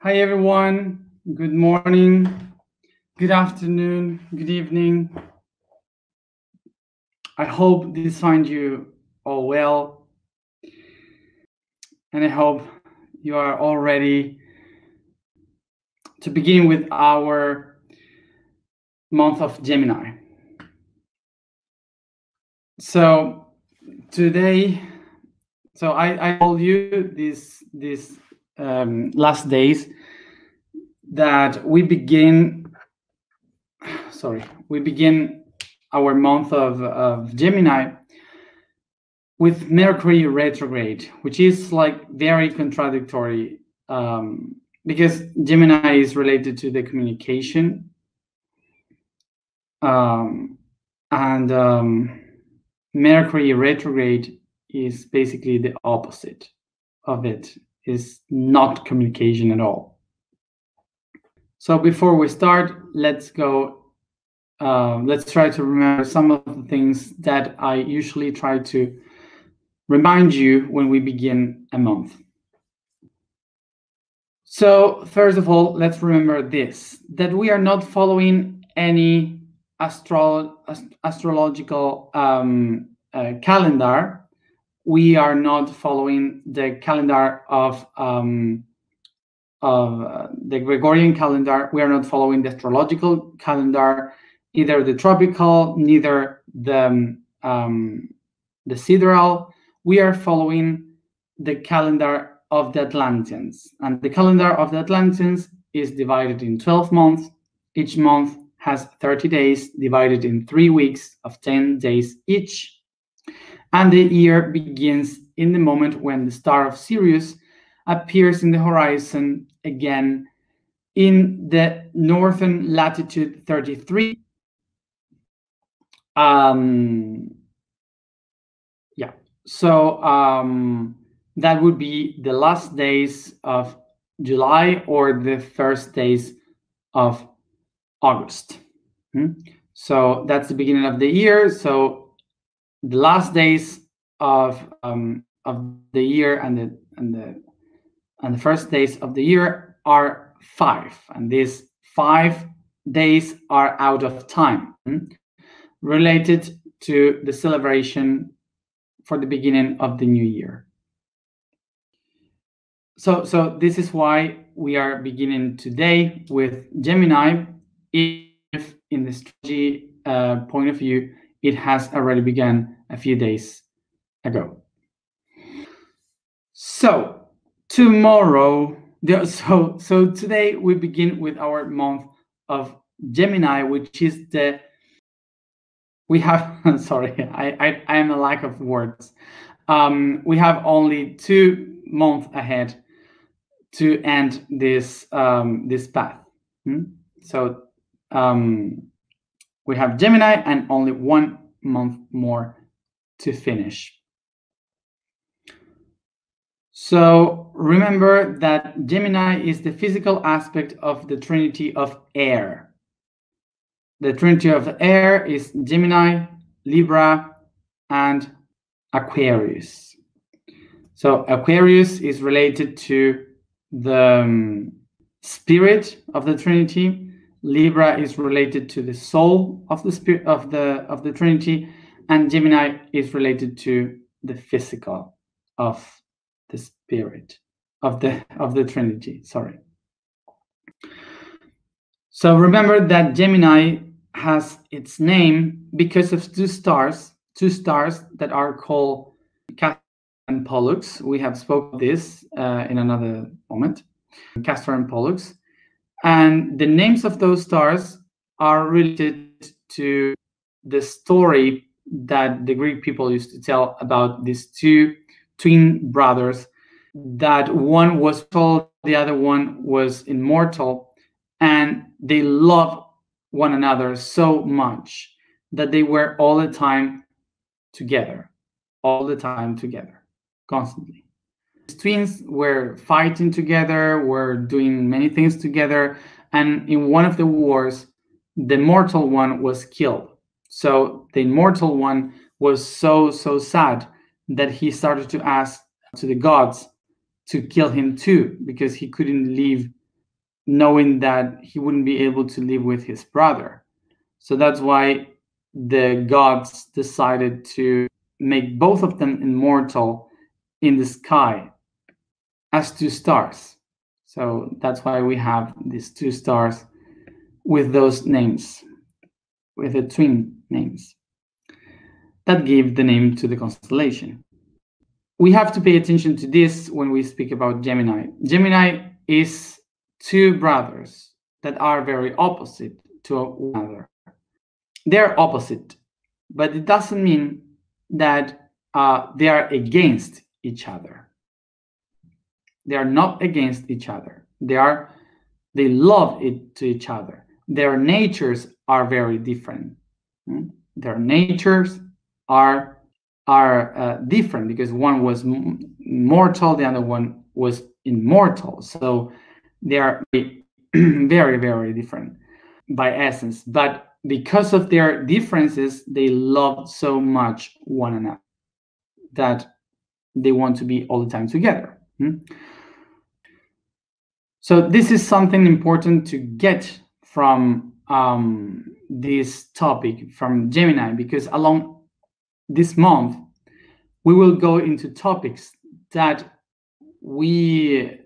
Hi, everyone. Good morning, good afternoon, good evening. I hope this finds you all well, and I hope you are all ready to begin with our month of Gemini. So today, I told you these last days that we begin. We begin our month of Gemini with Mercury retrograde, which is like very contradictory because Gemini is related to the communication, and Mercury retrograde is basically the opposite of it. Is not communication at all. So before we start, let's go. Let's try to remember some of the things that I usually try to remind you when we begin a month. So first of all, let's remember this, that we are not following any astrological calendar. We are not following the calendar of the Gregorian calendar. We are not following the astrological calendar, either the tropical, neither the sidereal. We are following the calendar of the Atlanteans, and the calendar of the Atlanteans is divided in 12 months. Each month has 30 days divided in 3 weeks of 10 days each, and the year begins in the moment when the star of Sirius appears in the horizon again in the northern latitude 33. So that would be the last days of July or the first days of August. So that's the beginning of the year. So the last days of the year and the first days of the year are 5, and these 5 days are out of time, related to the celebration for the beginning of the new year. So this is why we are beginning today with Gemini, if in the strategy point of view, it has already begun a few days ago. So tomorrow, so today we begin with our month of Gemini, which is we have, sorry, I am a lack of words. We have only 2 months ahead to end this path. So we have Gemini and only 1 month more to finish. So remember that Gemini is the physical aspect of the trinity of air. The trinity of air is Gemini, Libra, and Aquarius. So Aquarius is related to the spirit of the Trinity. Libra is related to the soul of the spirit of the Trinity, and Gemini is related to the physical of the spirit of the Trinity. Sorry. So remember that Gemini has its name because of 2 stars that are called Castor and Pollux. We have spoken this in another moment. Castor and Pollux, and the names of those stars are related to the story that the Greek people used to tell about these 2 twin brothers, that one was told, the other one was immortal, and they loved one another so much that they were all the time together, constantly. These twins were fighting together, were doing many things together, and in one of the wars, the mortal one was killed. So the immortal one was so sad that he started to ask to the gods to kill him too, because he couldn't live knowing that he wouldn't be able to live with his brother. So that's why the gods decided to make both of them immortal in the sky as two stars. So that's why we have these two stars with those names, with the twin names that give the name to the constellation. We have to pay attention to this when we speak about Gemini. Gemini is two brothers that are very opposite to one another. They're opposite, but it doesn't mean that they are against each other. They are not against each other. They love it to each other. Their natures are very different. Their natures are different because one was mortal, the other one was immortal. So they are very, very different by essence. But because of their differences, they love so much one another that they want to be all the time together. So this is something important to get from this topic from Gemini, because along this month, we will go into topics that we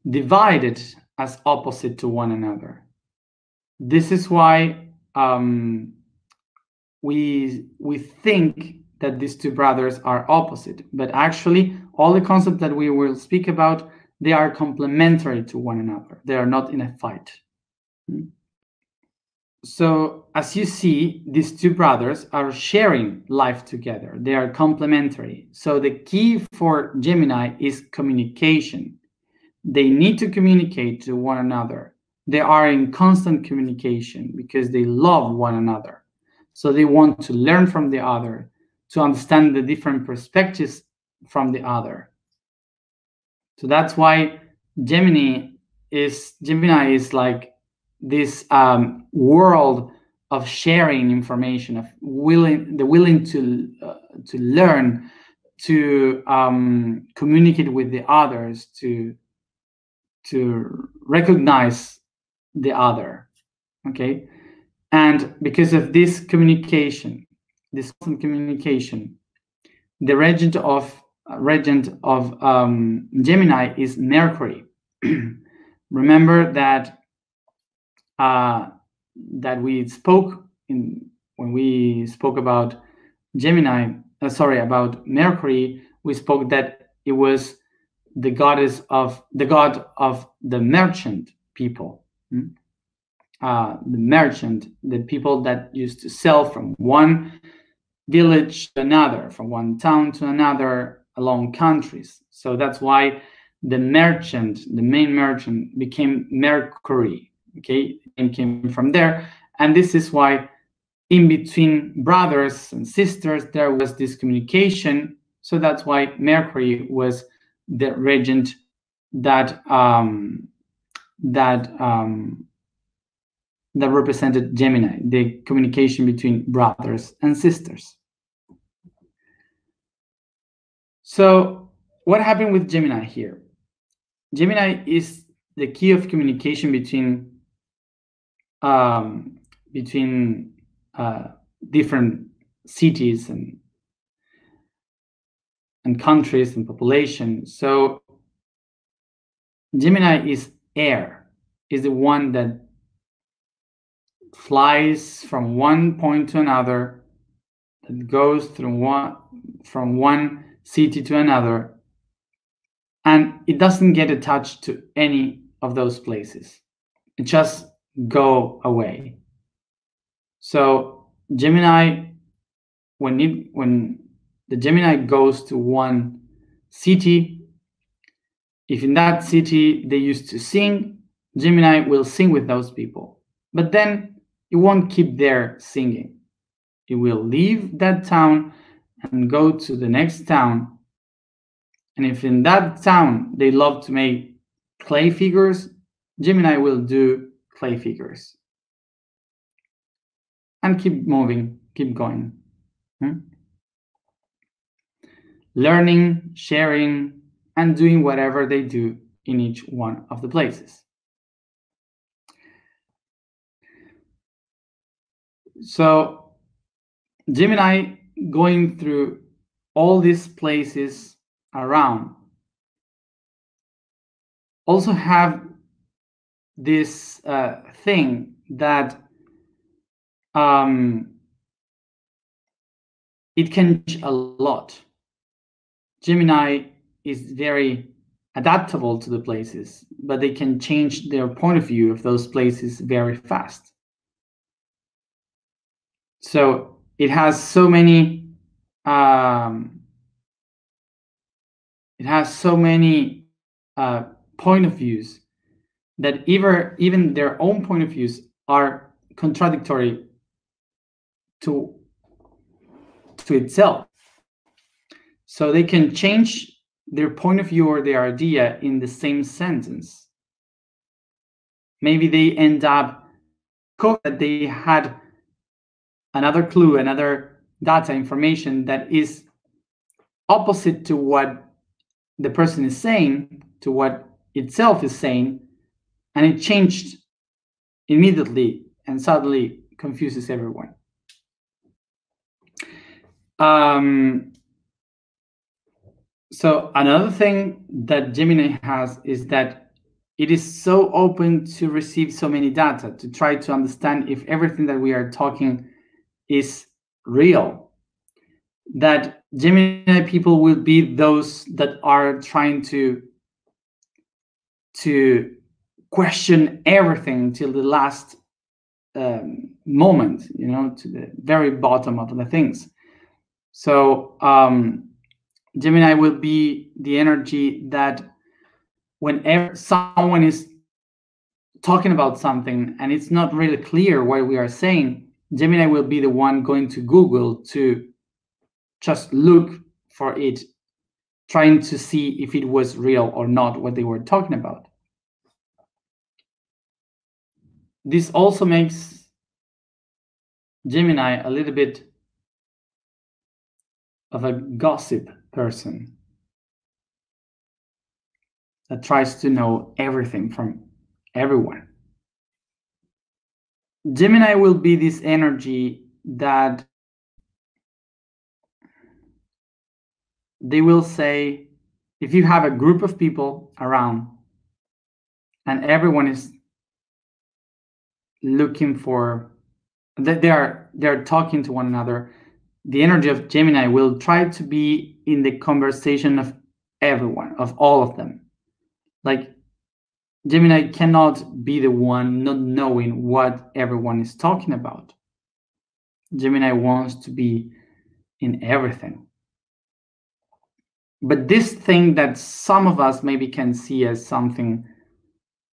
divided as opposite to one another. This is why we think that these two brothers are opposite, but actually all the concepts that we will speak about, they are complementary to one another. They are not in a fight. So as you see, these two brothers are sharing life together. They are complementary. So the key for Gemini is communication. They need to communicate to one another. They are in constant communication because they love one another. So they want to learn from the other, to understand the different perspectives from the other. So that's why Gemini is like this world of sharing information, of willing to learn, to communicate with the others, to recognize the other. Okay, and because of this communication, this constant communication, the regent of Gemini is Mercury. Remember that that we spoke when we spoke about Gemini. About Mercury. We spoke that it was the god of the merchant people. The merchant, the people that used to sell from one village to another, from one town to another, along countries. So that's why the main merchant became Mercury. Okay, and came from there. And this is why in between brothers and sisters there was this communication. So that's why Mercury was the regent that represented Gemini, the communication between brothers and sisters. So what happened with Gemini here? Gemini is the key of communication between different cities and countries and population. So Gemini is air, is the one that flies from one point to another, that goes from one city to another, and it doesn't get attached to any of those places. It just go away. So Gemini, when the Gemini goes to one city, if in that city they used to sing, Gemini will sing with those people. But then it won't keep there singing. It will leave that town and go to the next town. And if in that town they love to make clay figures, Gemini will do clay figures. And keep moving, keep going. Learning, sharing, and doing whatever they do in each one of the places. So Gemini going through all these places around also have this thing that it can change a lot. Gemini is very adaptable to the places, but they can change their point of view of those places very fast. So it has so many point of views that even their own point of views are contradictory to itself. So they can change their point of view or their idea in the same sentence. Maybe they end up that they had another clue, another data information that is opposite to what the person is saying, to what itself is saying, and it changed immediately and suddenly confuses everyone. So another thing that Gemini has is that it is so open to receive so many data, to try to understand if everything that we are talking is real. That Gemini people will be those that are trying to question everything till the last moment, to the very bottom of the things. So Gemini will be the energy that whenever someone is talking about something and it's not really clear what we are saying, Gemini will be the one going to Google to just look for it, trying to see if it was real or not what they were talking about. This also makes Gemini a little bit of a gossip person that tries to know everything from everyone. Gemini will be this energy that they will say, if you have a group of people around and everyone is looking for, they're talking to one another, the energy of Gemini will try to be in the conversation of everyone, of all of them. Like Gemini cannot be the one not knowing what everyone is talking about. Gemini wants to be in everything. But this thing that some of us maybe can see as something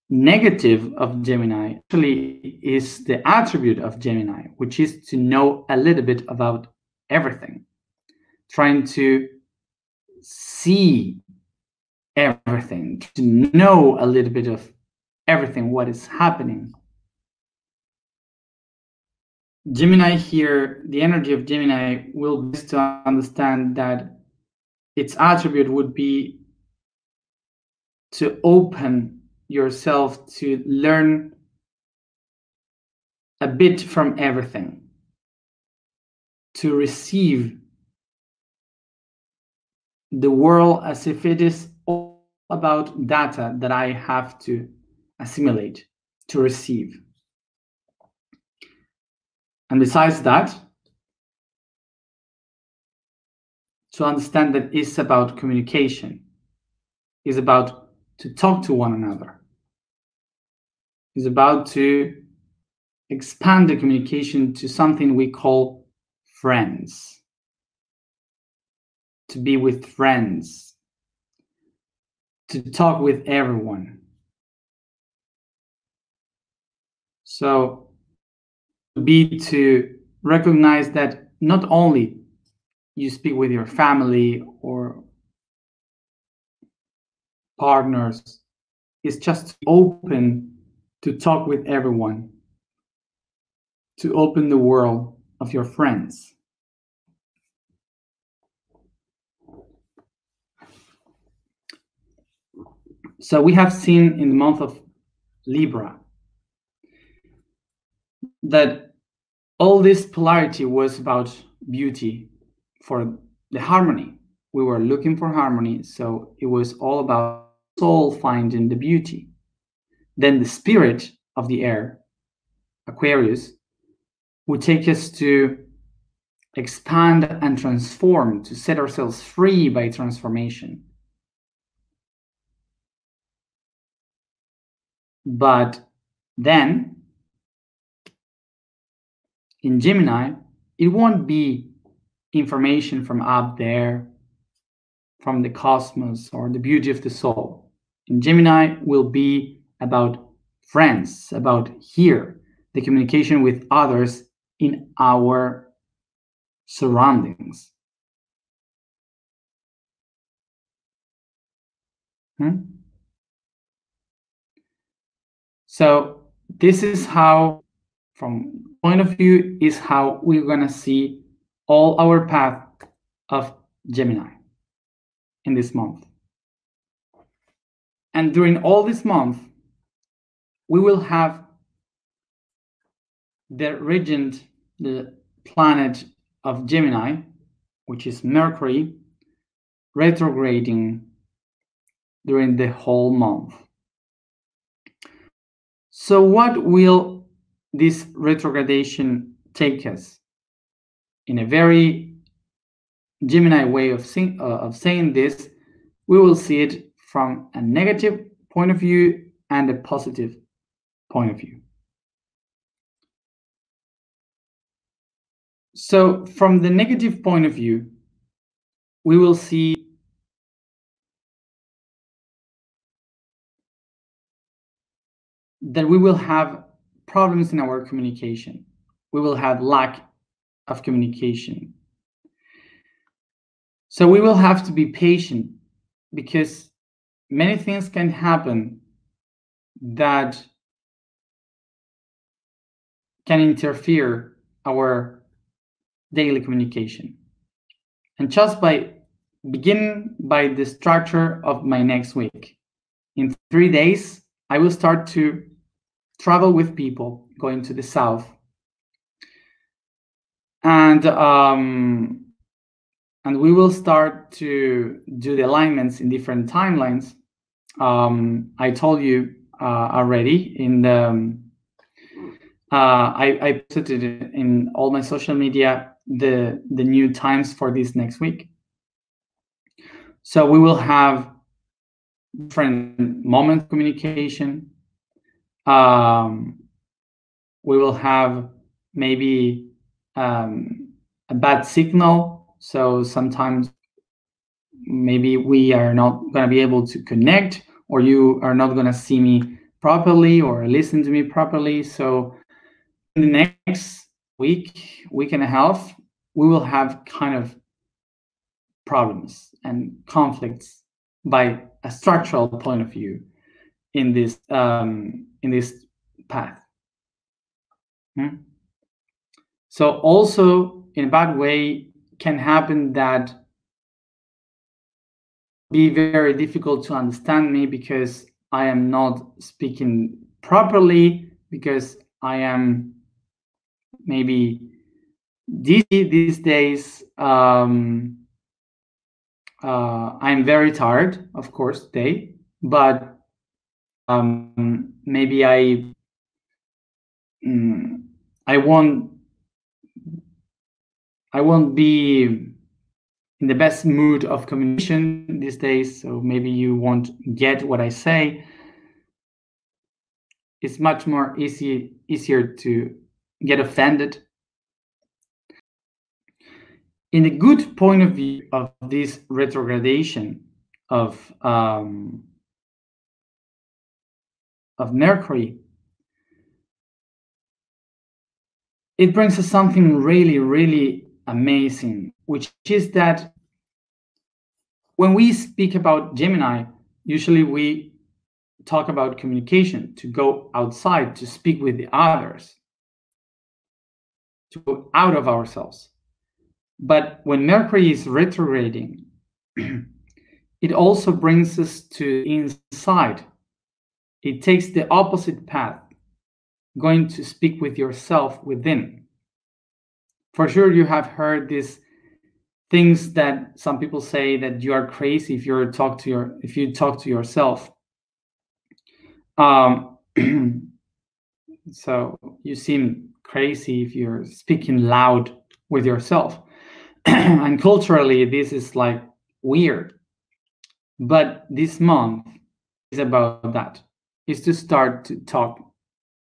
negative of Gemini actually is the attribute of Gemini, which is to know a little bit about everything, trying to see everything, to know a little bit of everything, what is happening. Gemini here, the energy of Gemini will be to understand that its attribute would be to open yourself to learn a bit from everything, to receive the world as if it is all about data that I have to assimilate, to receive. And besides that, to understand that it's about communication, it's about to talk to one another, it's about to expand the communication to something we call friends, to be with friends, to talk with everyone. So be to recognize that not only you speak with your family or partners, it's just open to talk with everyone, to open the world of your friends. So we have seen in the month of Libra that all this polarity was about beauty, for the harmony. We were looking for harmony, so it was all about soul finding the beauty. Then the spirit of the air, Aquarius, would take us to expand and transform, to set ourselves free by transformation. But then in Gemini, it won't be information from up there, from the cosmos or the beauty of the soul. In Gemini will be about friends, about here, the communication with others in our surroundings. So this is how, from point of view, is how we're gonna see all our path of Gemini in this month. And during all this month, we will have the regent, the planet of Gemini, which is Mercury, retrograding during the whole month. So what will this retrogradation take us? In a very Gemini way of saying this, we will see it from a negative point of view and a positive point of view. So from the negative point of view, we will see that we will have problems in our communication. We will have lack of communication. So we will have to be patient, because many things can happen that can interfere our daily communication. And just by beginning by the structure of my next week, in 3 days, I will start to travel with people going to the south. And we will start to do the alignments in different timelines. I told you already in the I posted it in all my social media, the new times for this next week. So we will have different moments of communication. We will have maybe a bad signal. So sometimes maybe we are not going to be able to connect, or you are not going to see me properly or listen to me properly. So in the next week and a half, we will have kind of problems and conflicts by a structural point of view in this path. So also in a bad way can happen that be very difficult to understand me, because I am not speaking properly, because I am maybe dizzy these days. I'm very tired, of course, today, but maybe I won't be in the best mood of communication these days, so maybe you won't get what I say. It's much more easier to get offended. In the good point of view of this retrogradation of Mercury, it brings us something really, really amazing, which is that when we speak about Gemini, usually we talk about communication, to go outside, to speak with the others, to go out of ourselves. But when Mercury is retrograding, it also brings us to inside. It takes the opposite path, going to speak with yourself within. For sure, you have heard these things that some people say that you are crazy if you talk to yourself. Um, so you seem crazy if you're speaking loud with yourself. And culturally, this is like weird. But this month is about that. Is to start to talk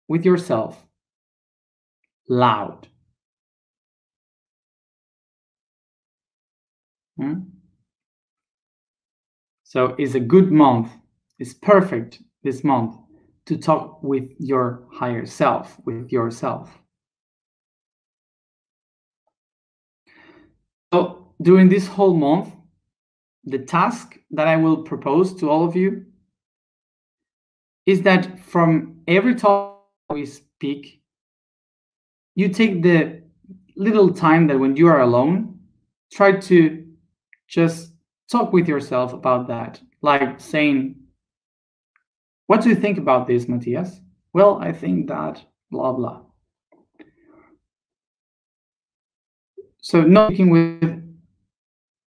with yourself loud. So it's a good month. It's perfect this month to talk with your higher self, with yourself. So during this whole month, the task that I will propose to all of you is that from every topic we speak, you take the little time that when you are alone, try to just talk with yourself about that, like saying, what do you think about this, Matias? Well, I think that blah blah. So not speaking with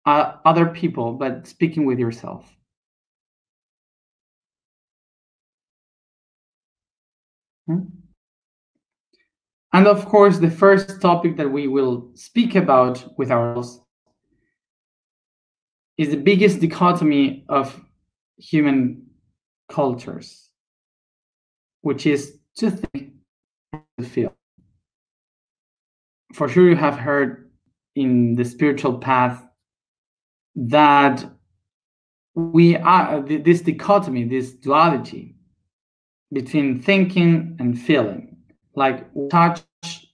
other people, but speaking with yourself. And of course, the first topic that we will speak about with ourselves is the biggest dichotomy of human cultures, which is to think and to feel. For sure, you have heard in the spiritual path that we are this dichotomy, this duality between thinking and feeling. Like we attach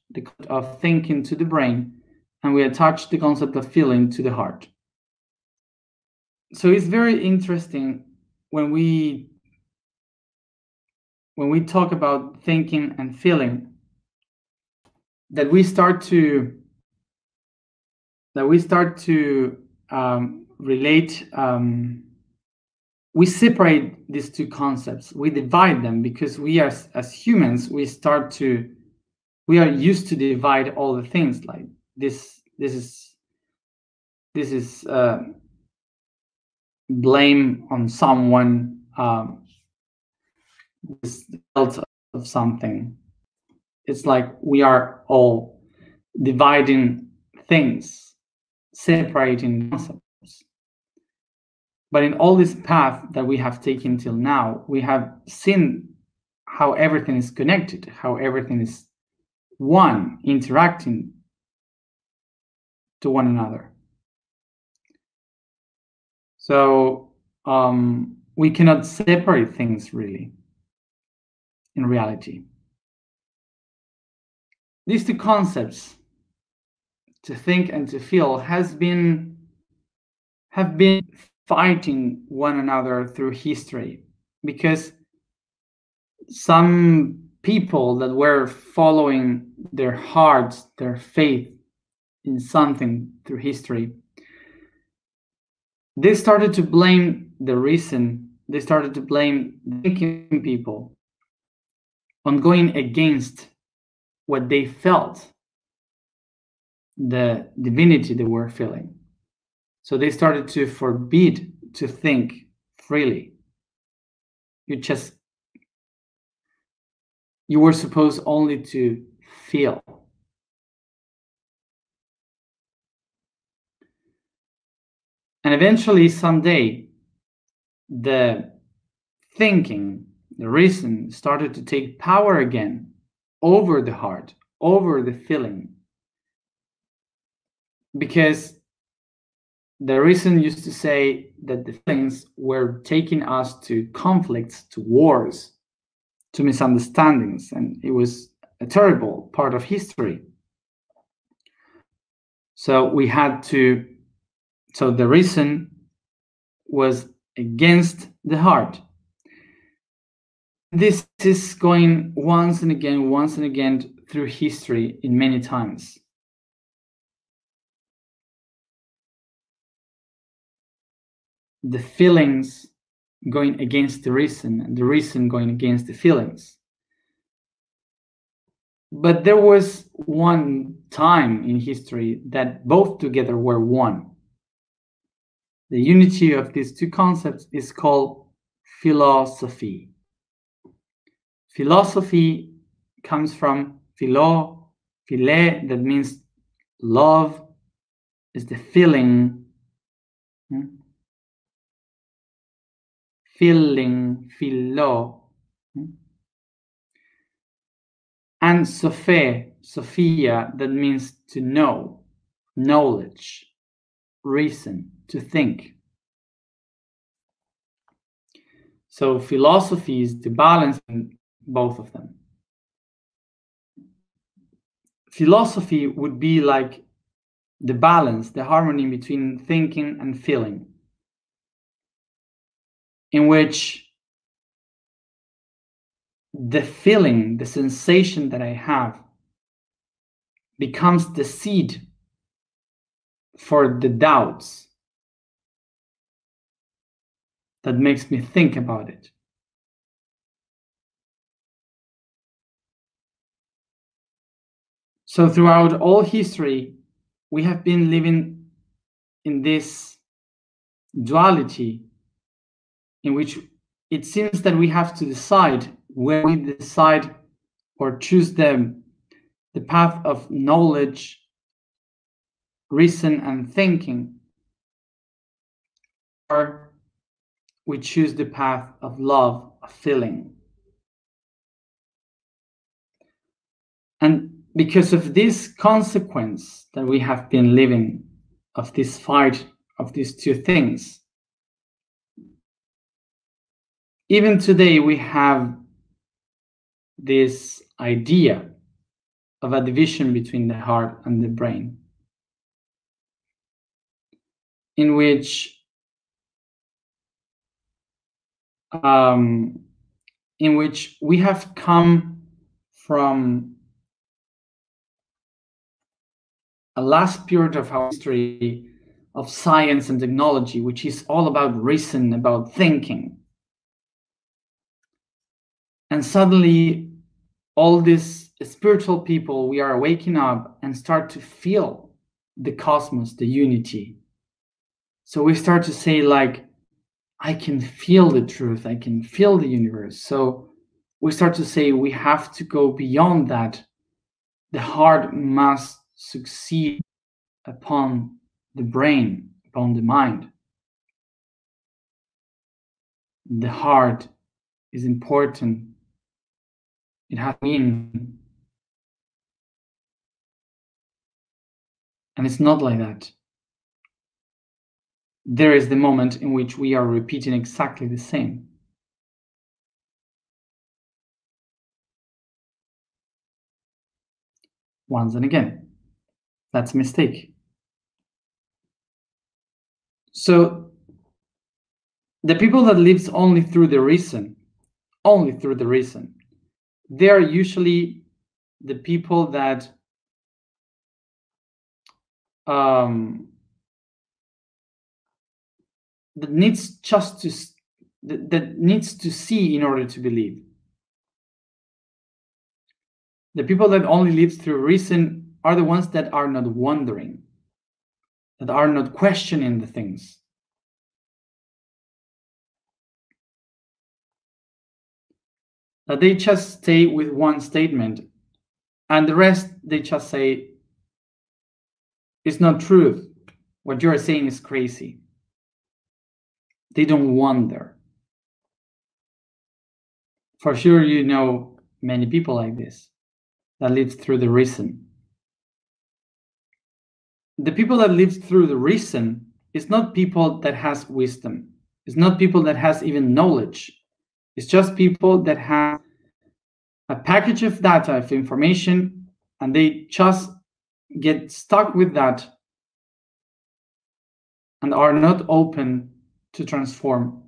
the concept of thinking to the brain, and we attach the concept of feeling to the heart. So it's very interesting when we talk about thinking and feeling that we start to relate. We separate these two concepts. We divide them because we are, as humans, we are used to divide all the things like this. This is blame on someone. This guilt of something. It's like we are all dividing things, separating concepts. But in all this path that we have taken till now, we have seen how everything is connected, how everything is one, interacting to one another. So we cannot separate things really in reality. These two concepts, to think and to feel, have been fighting one another through history, because some people that were following their hearts, their faith in something through history, they started to blame the reason, they started to blame thinking people on going against what they felt, the divinity they were feeling. So they started to forbid to think freely. You were supposed only to feel. And eventually, someday, the thinking, the reason started to take power again over the heart, over the feeling. Because the reason used to say that the feelings were taking us to conflicts, to wars, to misunderstandings, and it was a terrible part of history. So the reason was against the heart. This is going once and again through history in many times. The feelings going against the reason, and the reason going against the feelings. But there was one time in history that both together were one. The unity of these two concepts is called philosophy. Philosophy comes from philo, phile, that means love, is the feeling. Feeling, philo. And Sophia, that means to know, knowledge, reason, to think. So philosophy is the balance in both of them. Philosophy would be like the balance, the harmony between thinking and feeling, in which the feeling, the sensation that I have becomes the seed for the doubts that makes me think about it. So throughout all history, we have been living in this duality in which it seems that we have to decide where we decide or choose the path of knowledge, reason, and thinking, or we choose the path of love, of feeling. And because of this consequence that we have been living, of this fight of these two things, even today we have this idea of a division between the heart and the brain, in which we have come from a last period of our history of science and technology, which is all about reason, about thinking. And suddenly, all these spiritual people, we are waking up and start to feel the cosmos, the unity. So we start to say, like, I can feel the truth, I can feel the universe. So we start to say we have to go beyond that. The heart must succeed upon the brain, upon the mind. The heart is important. It has meaning. And it's not like that. There is the moment in which we are repeating exactly the same. Once and again. That's a mistake. So the people that lives only through the reason, they are usually the people that that needs to see in order to believe. The people that only live through reason are the ones that are not wondering, that are not questioning the things. That they just stay with one statement, and the rest they just say, it's not truth. What you're saying is crazy. They don't wonder. For sure, you know many people like this that live through the reason. The people that live through the reason is not people that has wisdom. It's not people that has even knowledge. It's just people that have a package of data, of information, and they just get stuck with that and are not open to transform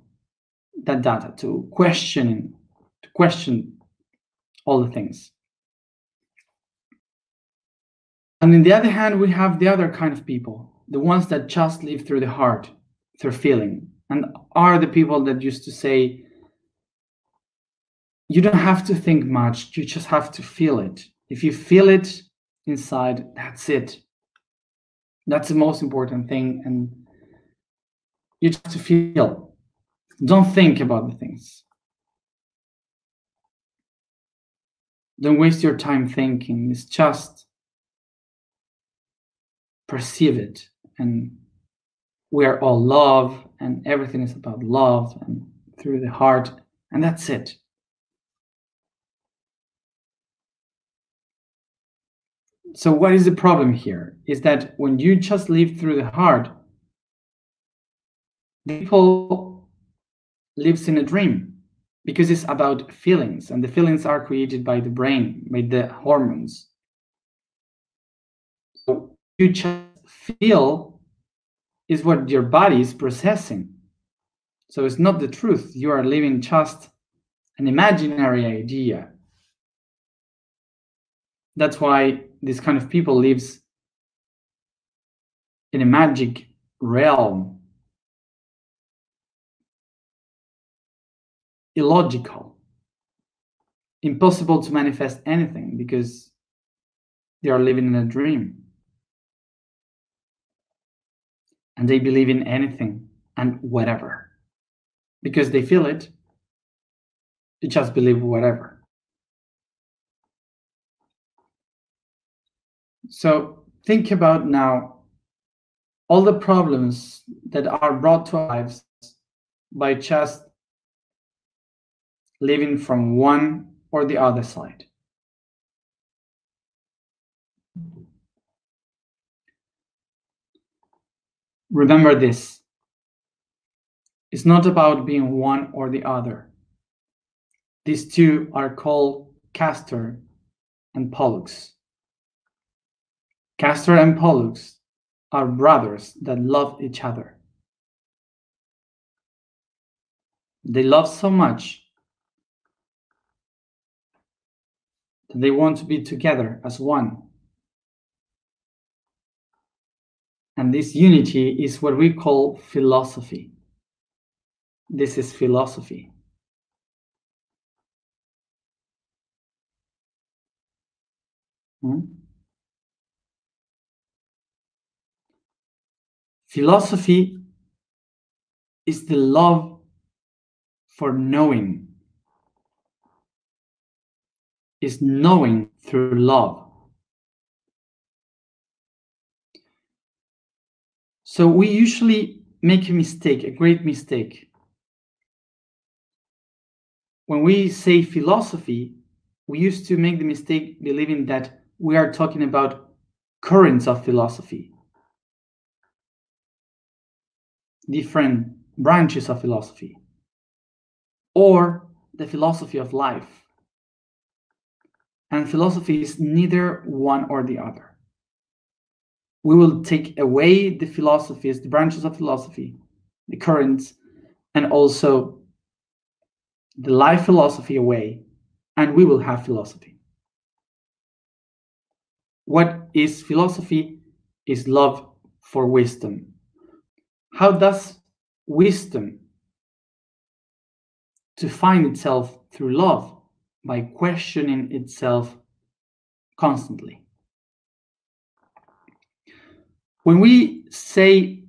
that data, to question all the things. And on the other hand, we have the other kind of people, the ones that just live through the heart, through feeling, and are the people that used to say, you don't have to think much, you just have to feel it. If you feel it inside, that's it. That's the most important thing. And you just have to feel. Don't think about the things. Don't waste your time thinking. It's just perceive it. And we are all love, and everything is about love and through the heart, and that's it. So what is the problem here? Is that when you just live through the heart, people lives in a dream, because it's about feelings, and the feelings are created by the brain, by the hormones. So you just feel is what your body is processing. So it's not the truth. You are living just an imaginary idea. That's why this kind of people lives in a magic realm, illogical, impossible to manifest anything, because they are living in a dream. And they believe in anything and whatever. Because they feel it, they just believe whatever. So think about now all the problems that are brought to our lives by just living from one or the other side. Remember this. It's not about being one or the other. These two are called Castor and Pollux. Castor and Pollux are brothers that love each other. They love so much that they want to be together as one. And this unity is what we call philosophy. This is philosophy. Philosophy is the love for knowing, is knowing through love. So we usually make a mistake, a great mistake. When we say philosophy, we used to make the mistake believing that we are talking about currents of philosophy, different branches of philosophy, or the philosophy of life. And philosophy is neither one or the other. We will take away the philosophies, the branches of philosophy, the currents, and also the life philosophy away, and we will have philosophy. What is philosophy? Is love for wisdom. How does wisdom to find itself through love? By questioning itself constantly. When we say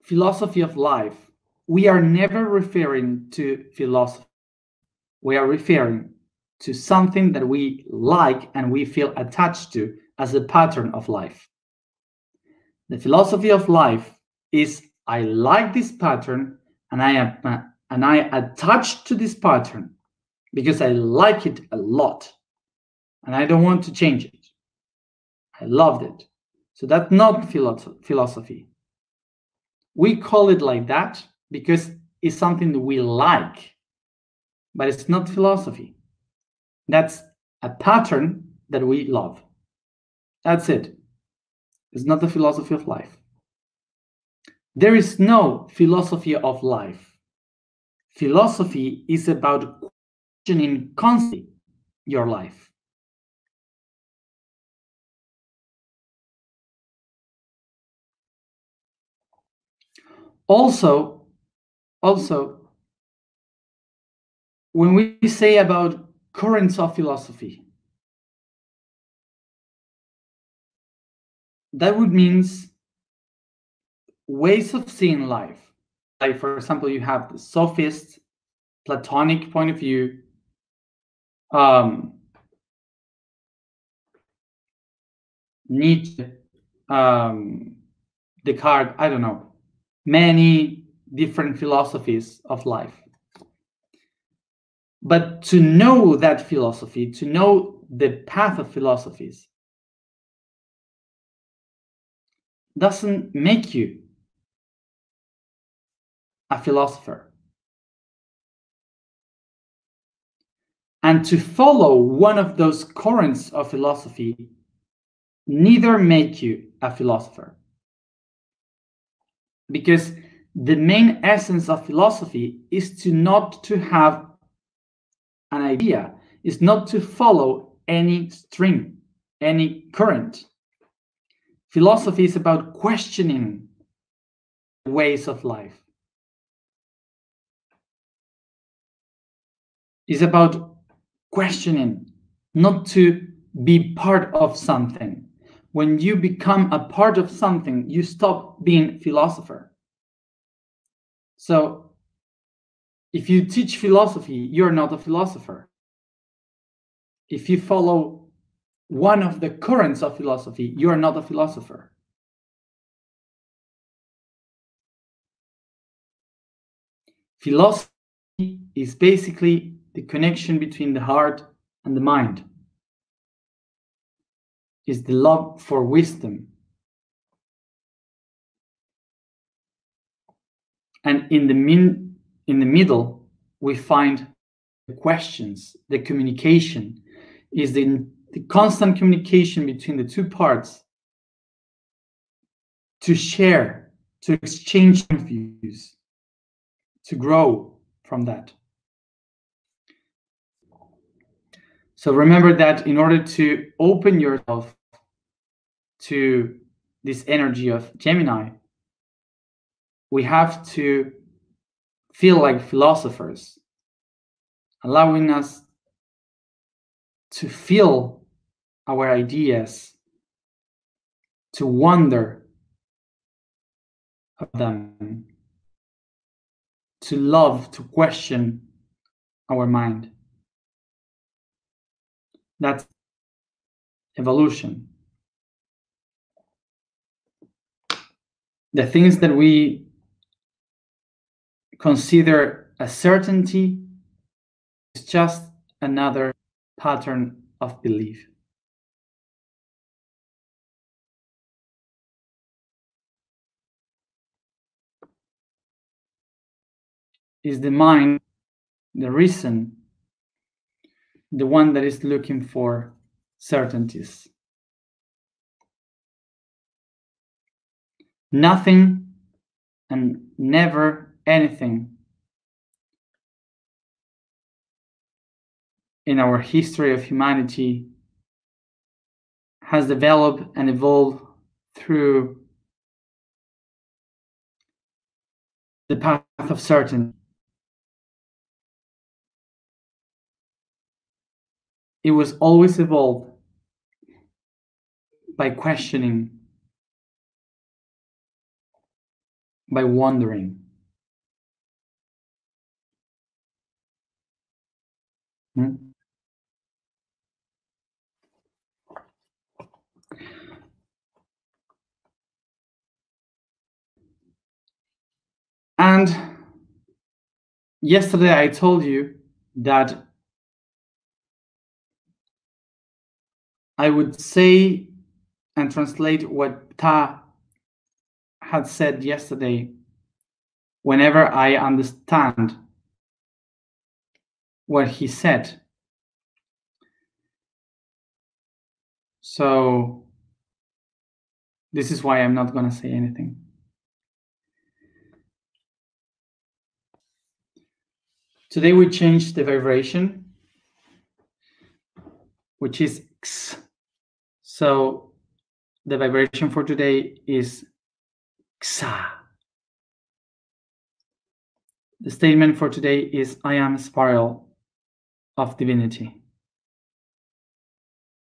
philosophy of life, we are never referring to philosophy. We are referring to something that we like and we feel attached to as a pattern of life. The philosophy of life is I like this pattern and I attached to this pattern because I like it a lot and I don't want to change it. I loved it. So that's not philosophy. We call it like that because it's something that we like, but it's not philosophy. That's a pattern that we love. That's it. It's not the philosophy of life. There is no philosophy of life. Philosophy is about questioning constantly your life. Also, when we say about currents of philosophy, that would means ways of seeing life. Like, for example, you have the sophist, Platonic point of view, Nietzsche, Descartes, I don't know, many different philosophies of life. But to know that philosophy, to know the path of philosophies, doesn't make you a philosopher. And to follow one of those currents of philosophy neither make you a philosopher. Because the main essence of philosophy is not to have an idea, is not to follow any stream, any current. Philosophy is about questioning ways of life. It's about questioning, not to be part of something. When you become a part of something, you stop being philosopher. So if you teach philosophy, you're not a philosopher. If you follow one of the currents of philosophy, you're not a philosopher. Philosophy is basically the connection between the heart and the mind. Is the love for wisdom. And in the middle, we find the questions, the communication, is the constant communication between the two parts to share, to exchange views, to grow from that. So remember that in order to open yourself to this energy of Gemini, we have to feel like philosophers, allowing us to feel our ideas, to wonder of them, to love, to question our mind. That's evolution. The things that we consider a certainty is just another pattern of belief. Is the mind, the reason, the one that is looking for certainties? Nothing and never anything in our history of humanity has developed and evolved through the path of certainty. It was always evolved by questioning, by wondering. And yesterday I told you that I would say and translate what Ta had said yesterday whenever I understand what he said. So this is why I'm not going to say anything. Today we changed the vibration, which is X. So the vibration for today is Xa. The statement for today is I am a spiral of divinity.